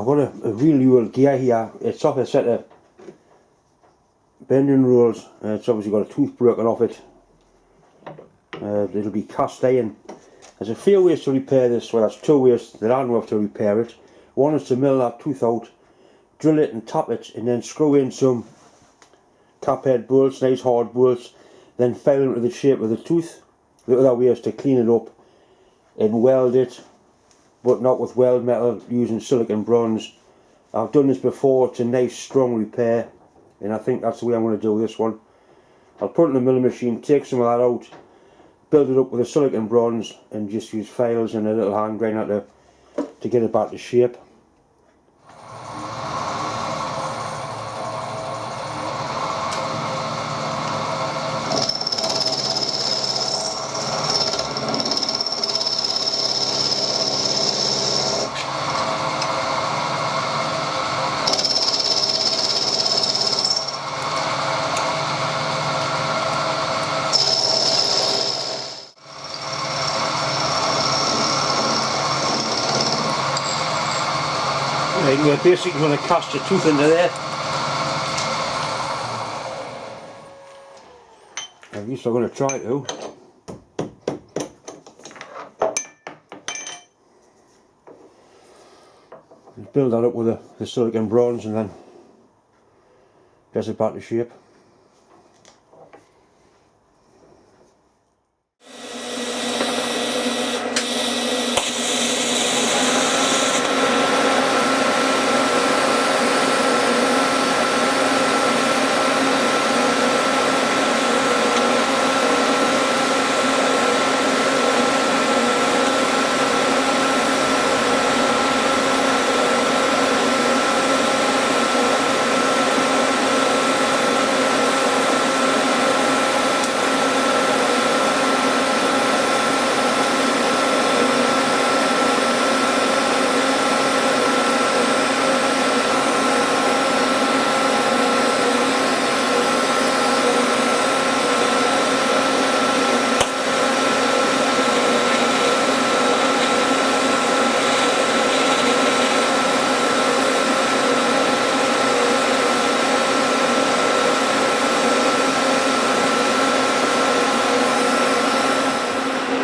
I've got a really old gear here. It's off a set of bending rules. It's obviously got a tooth broken off it. It'll be cast iron. There's a few ways to repair this. Well, there's two ways that I know of to repair it. One is to mill that tooth out, drill it and tap it, and then screw in some cap head bolts, nice hard bolts, then file into the shape of the tooth. The other way is to clean it up and weld it, but not with weld metal, using silicon bronze. I've done this before. It's a nice strong repair, and I think that's the way I'm going to do this one. I'll put it in the milling machine, take some of that out, build it up with a silicon bronze, and just use files and a little hand grinder to get it back to shape. We're basically going to cast a tooth into there. At least I'm going to try to. Build that up with the silicon bronze and then get it back to shape.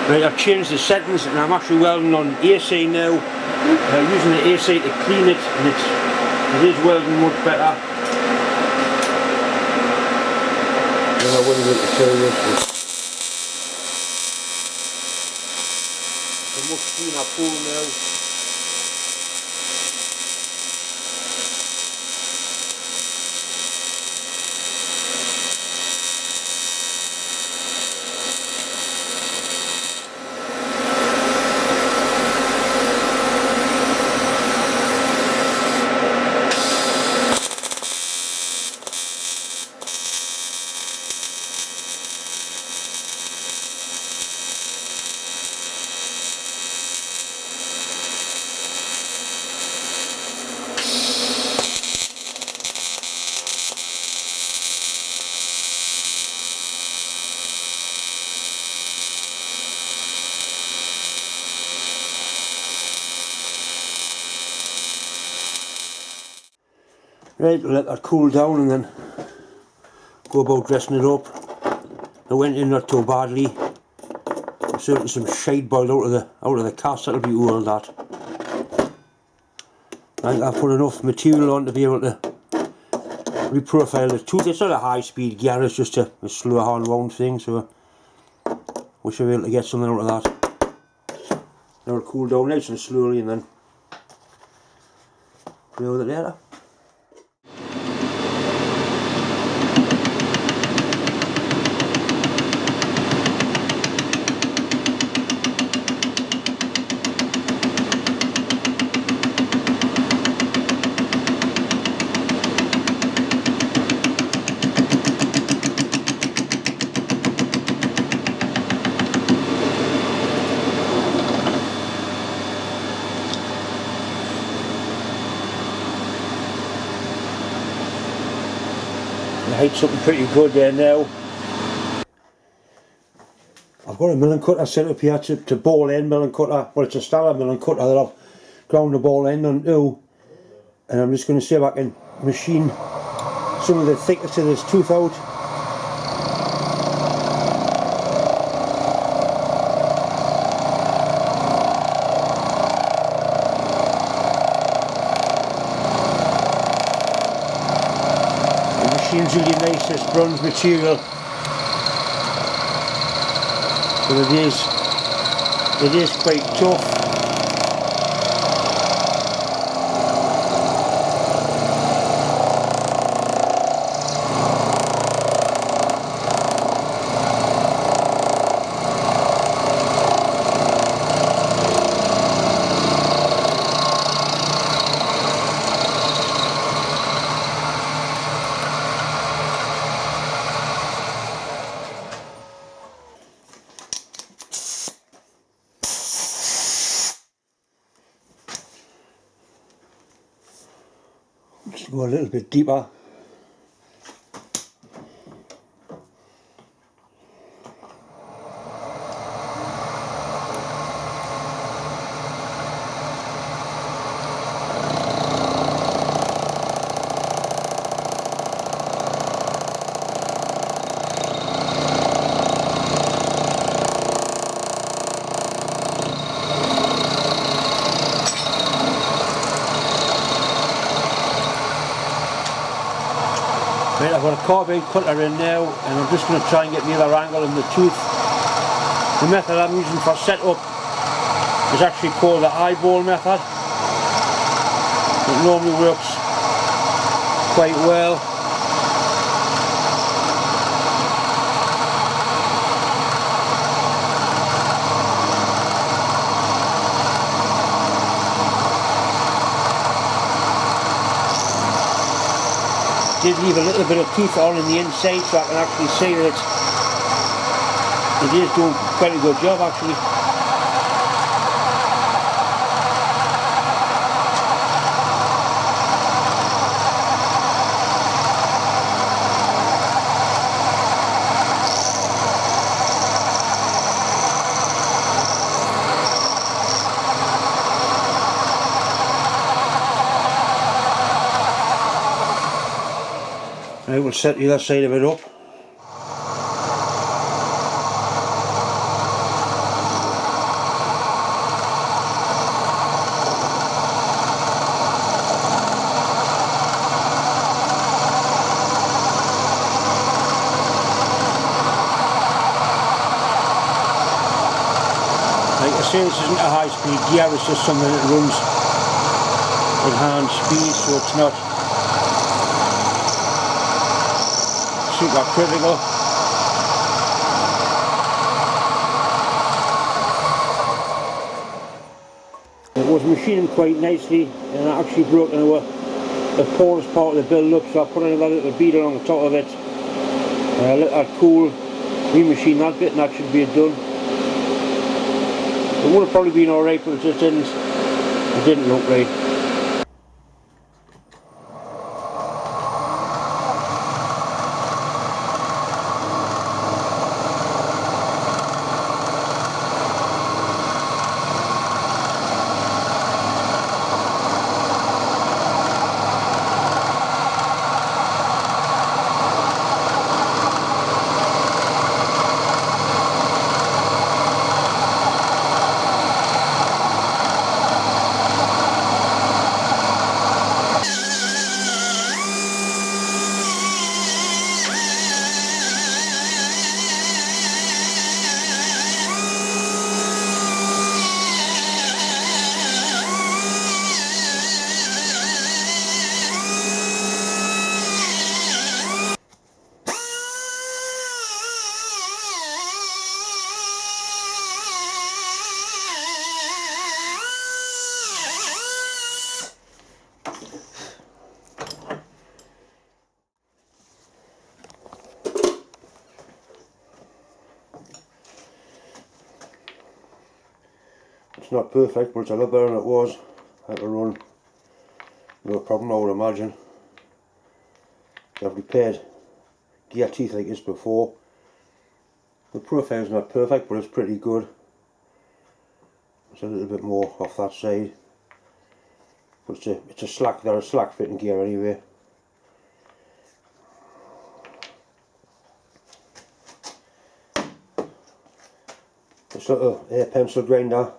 Right, I've changed the settings and I'm actually welding on AC now. Using the AC to clean it, and it is welding much better. I wouldn't be able to show you this. It's a much cleaner pool now. Right, we'll let that cool down and then go about dressing it up. I went in not too badly. Certainly some shade boiled out of the cast. That'll be all that. I think I've put enough material on to be able to reprofile the tooth. It's not a high speed gear, it's just a slow hand wound thing, so we should be able to get something out of that. Now it'll cool down nice and slowly and then play with it later. The height's something pretty good there now. I've got a milling cutter set up here to ball end milling cutter. Well, it's a standard milling cutter that I've ground the ball end onto. and I'm just going to see if I can machine some of the thickness of this tooth out. The machine's really nice, this bronze material, but it is quite tough. Just go a little bit deeper. Right, I've got a carbide cutter in now, and I'm just going to try and get the other angle in the tooth. The method I'm using for setup is actually called the eyeball method. It normally works quite well. Did leave a little bit of teeth on the inside, so I can actually see that it is doing quite a good job actually. I will set the other side of it up. Like I say, this isn't a high speed gear, it's just something that runs at hand speed, so it's not super critical. It was machining quite nicely, and I actually broke into a porous part of the build up, so I put another little bead on the top of it, let that cool, remachine that bit, and that should be it done. It would have probably been alright, but it just didn't look right. It's not perfect, but it's a lot better than it was. I had to run, no problem I would imagine. I've repaired gear teeth like this before. The profile's not perfect, but it's pretty good. It's a little bit more off that side. but it's a slack, they're a slack fitting gear anyway. This little air pencil grinder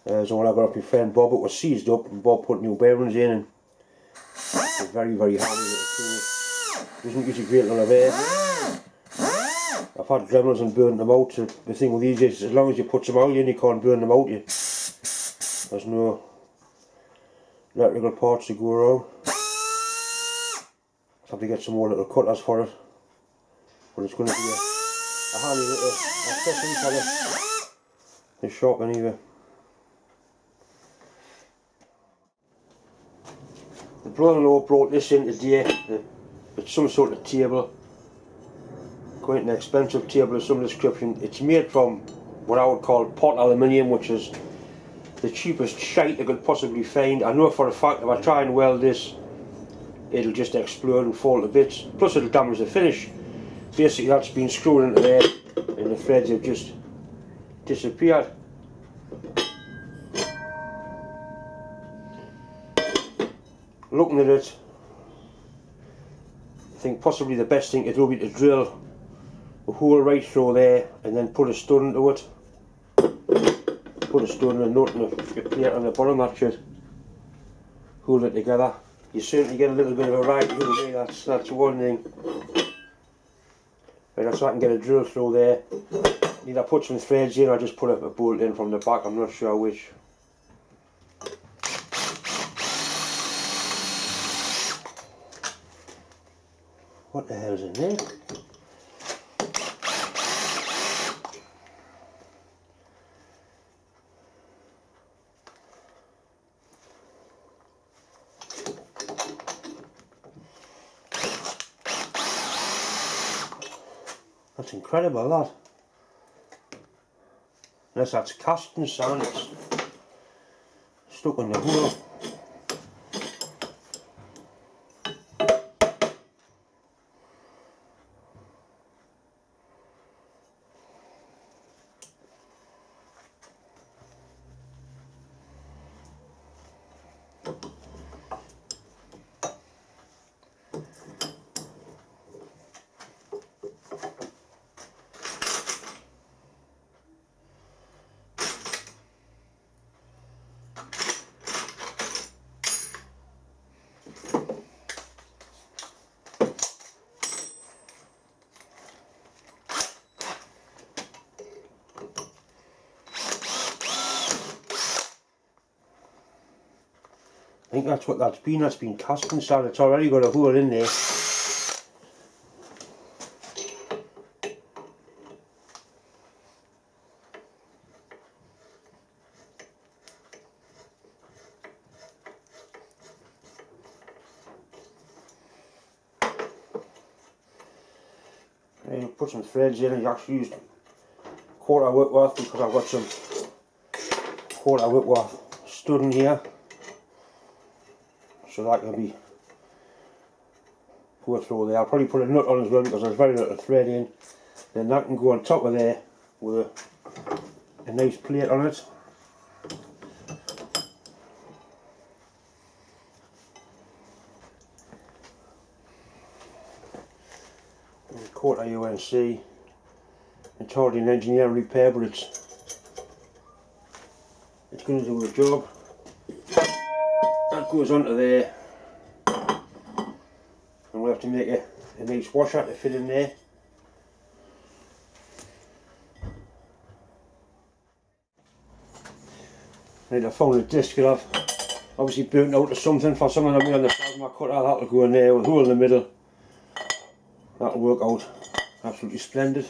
is the one I got off my friend Bob. It was seized up and Bob put new bearings in, and it's a very handy little tool. Doesn't use a great lot of air. I've had Dremels and burnt them out. So the thing with these is, as long as you put some oil in, you can't burn them out. There's no electrical parts to go around. I'll have to get some more little cutters for it, but it's going to be a handy little accessory for the shop anyway. The brother-in-law brought this in today. It's some sort of table, quite an expensive table of some description. It's made from what I would call pot aluminium, which is the cheapest shite I could possibly find. I know for a fact if I try and weld this, it'll just explode and fall to bits. Plus it'll damage the finish. Basically that's been screwed into there and the threads have just disappeared. Looking at it, I think possibly the best thing to do would be to drill a hole right through there and then put a stud into it. Put a stud and a nut and a plate on the bottom. That should hold it together. You certainly get a little bit of a ride through there, that's one thing. Right, so I can get a drill through there. Either put some threads in or just put a bolt in from the back, I'm not sure which. What the hell's in there? That's incredible, that. Unless that's casting sand, it's stuck in the hole. I think that's what that's been casting sand. It's already got a hole in there. And put some threads in, and actually used quarter Whitworth because I've got some quarter Whitworth stud in here. So that can be go through there. I'll probably put a nut on as well because there's very little thread in. Then that can go on top of there with a nice plate on it. Quarter UNC. It's hardly an engineering repair, but it's going to do the job. That goes onto there, and we'll have to make a nice washer to fit in there. Right, I found a disc that I've obviously burnt out to something for something I made on the plasma cutter. That'll go in there with a hole in the middle. That'll work out absolutely splendid.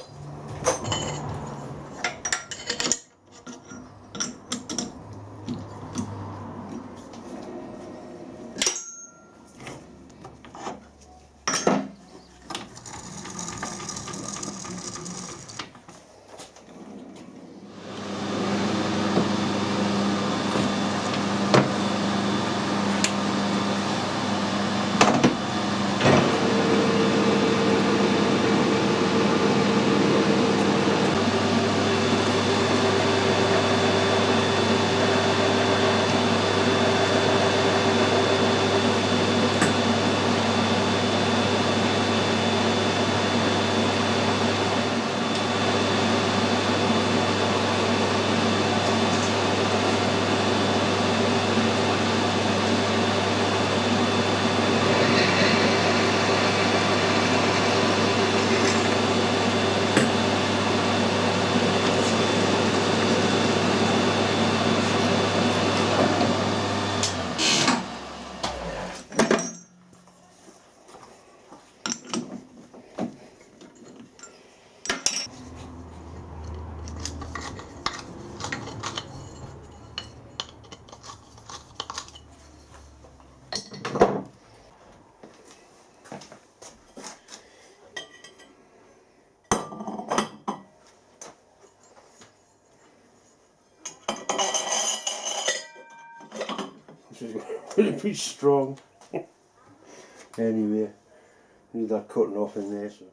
It'd be strong. Anyway, need that cutting off in there. So.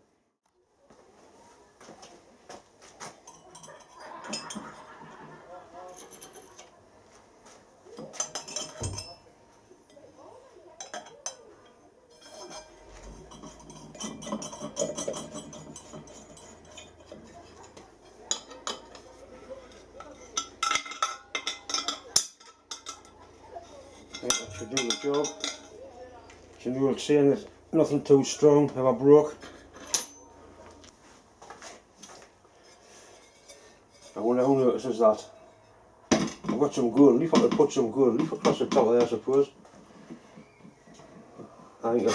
That should do the job. So you will see there's nothing too strong ever broke. I wonder who notices that. I've got some gold leaf, I could put some gold leaf across the top of there I suppose. I think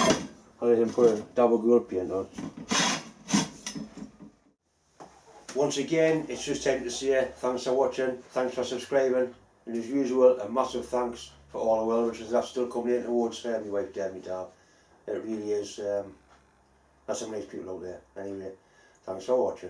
I'll let him put a double gold paint on. Once again, it's just time to say thanks for watching, thanks for subscribing, and as usual a massive thanks for all the well wishes that's still coming in towards my wife Deb, Dad. It really is, there's some nice people out there. Anyway, thanks for watching.